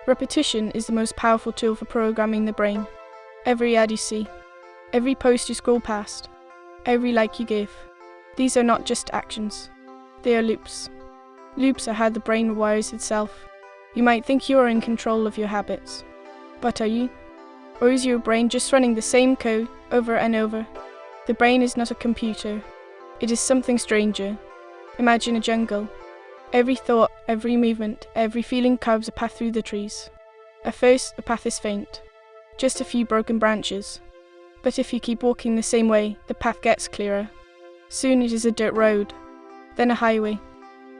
Repetition is the most powerful tool for programming the brain. Every ad you see, every post you scroll past, every like you give, these are not just actions. They are loops. Loops are how the brain rewires itself. You might think you are in control of your habits, but are you? Or is your brain just running the same code over and over? The brain is not a computer. It is something stranger. Imagine a jungle. Every thought, every movement, every feeling carves a path through the trees. At first, the path is faint, just a few broken branches. But if you keep walking the same way, the path gets clearer. Soon it is a dirt road, then a highway.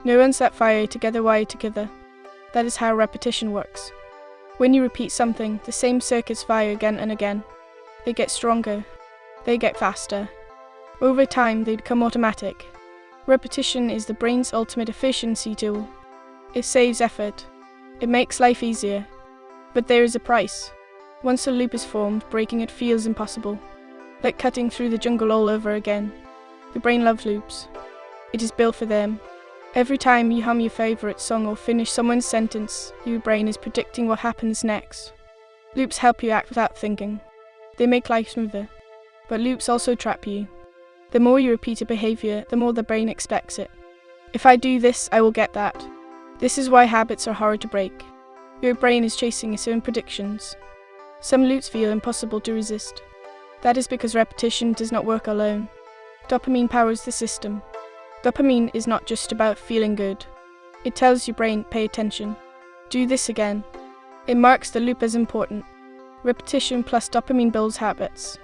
Neurons that fire together wire together. That is how repetition works. When you repeat something, the same circuits fire again and again. They get stronger. They get faster. Over time, they become automatic. Repetition is the brain's ultimate efficiency tool. It saves effort. It makes life easier. But there is a price. Once a loop is formed, breaking it feels impossible. Like cutting through the jungle all over again. The brain loves loops. It is built for them. Every time you hum your favorite song or finish someone's sentence, your brain is predicting what happens next. Loops help you act without thinking. They make life smoother. But loops also trap you. The more you repeat a behavior, the more the brain expects it. If I do this, I will get that. This is why habits are hard to break. Your brain is chasing its own predictions. Some loops feel impossible to resist. That is because repetition does not work alone. Dopamine powers the system. Dopamine is not just about feeling good. It tells your brain, pay attention. Do this again. It marks the loop as important. Repetition plus dopamine builds habits.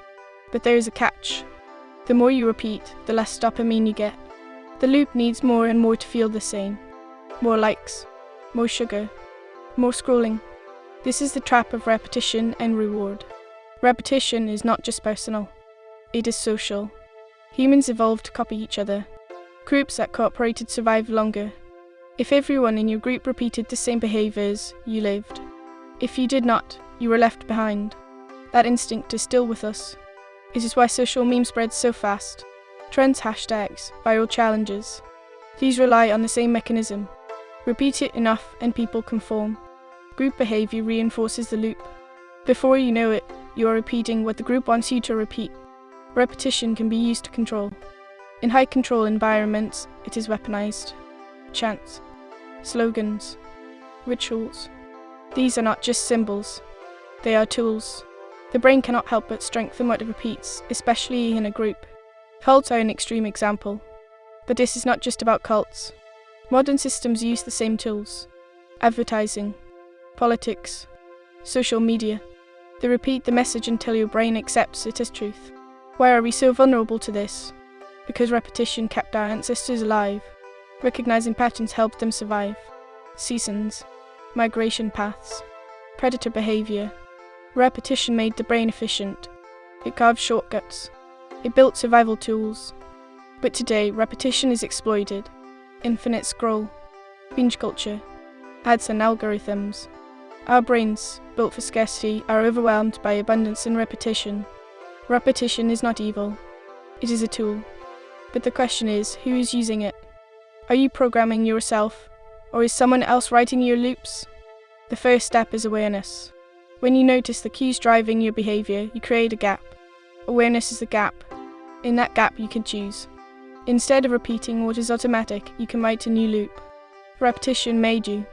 But there is a catch. The more you repeat, the less dopamine you get. The loop needs more and more to feel the same. More likes, more sugar, more scrolling. This is the trap of repetition and reward. Repetition is not just personal. It is social. Humans evolved to copy each other. Groups that cooperated survived longer. If everyone in your group repeated the same behaviors, you lived. If you did not, you were left behind. That instinct is still with us. It is why social memes spread so fast. Trends, hashtags, viral challenges. These rely on the same mechanism. Repeat it enough and people conform. Group behavior reinforces the loop. Before you know it, you are repeating what the group wants you to repeat. Repetition can be used to control. In high-control environments, it is weaponized. Chants, slogans, rituals. These are not just symbols. They are tools. The brain cannot help but strengthen what it repeats, especially in a group. Cults are an extreme example. But this is not just about cults. Modern systems use the same tools. Advertising, politics, social media. They repeat the message until your brain accepts it as truth. Why are we so vulnerable to this? Because repetition kept our ancestors alive. Recognizing patterns helped them survive. Seasons, migration paths, predator behavior. Repetition made the brain efficient. It carved shortcuts. It built survival tools. But today, repetition is exploited. Infinite scroll, binge culture, ads and algorithms. Our brains, built for scarcity, are overwhelmed by abundance and repetition. Repetition is not evil. It is a tool. But the question is, who is using it? Are you programming yourself, or is someone else writing your loops? The first step is awareness. When you notice the cues driving your behavior, you create a gap. Awareness is the gap. In that gap, you can choose. Instead of repeating what is automatic, you can write a new loop. Repetition made you.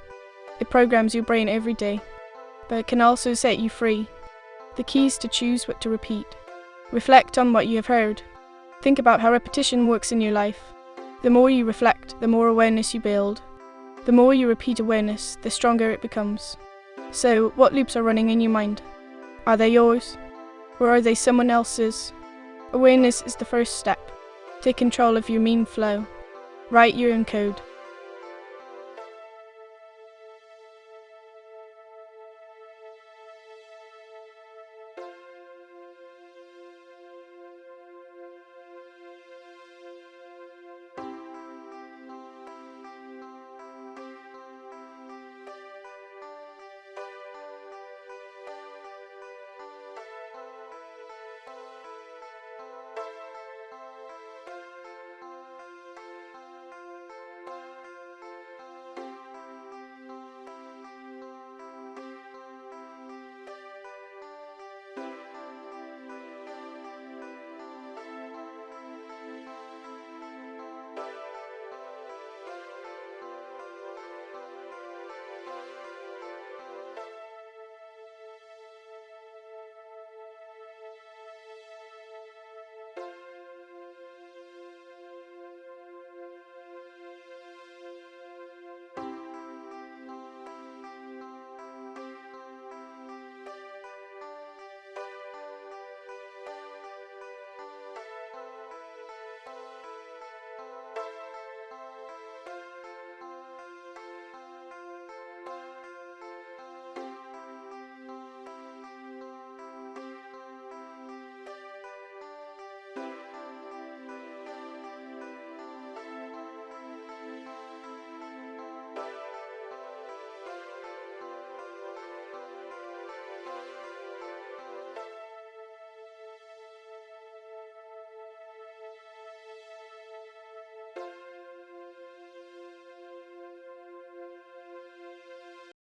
It programs your brain every day, but it can also set you free. The key is to choose what to repeat. Reflect on what you have heard. Think about how repetition works in your life. The more you reflect, the more awareness you build. The more you repeat awareness, the stronger it becomes. So, what loops are running in your mind? Are they yours? Or are they someone else's? Awareness is the first step. Take control of your meme flow. Write your own code.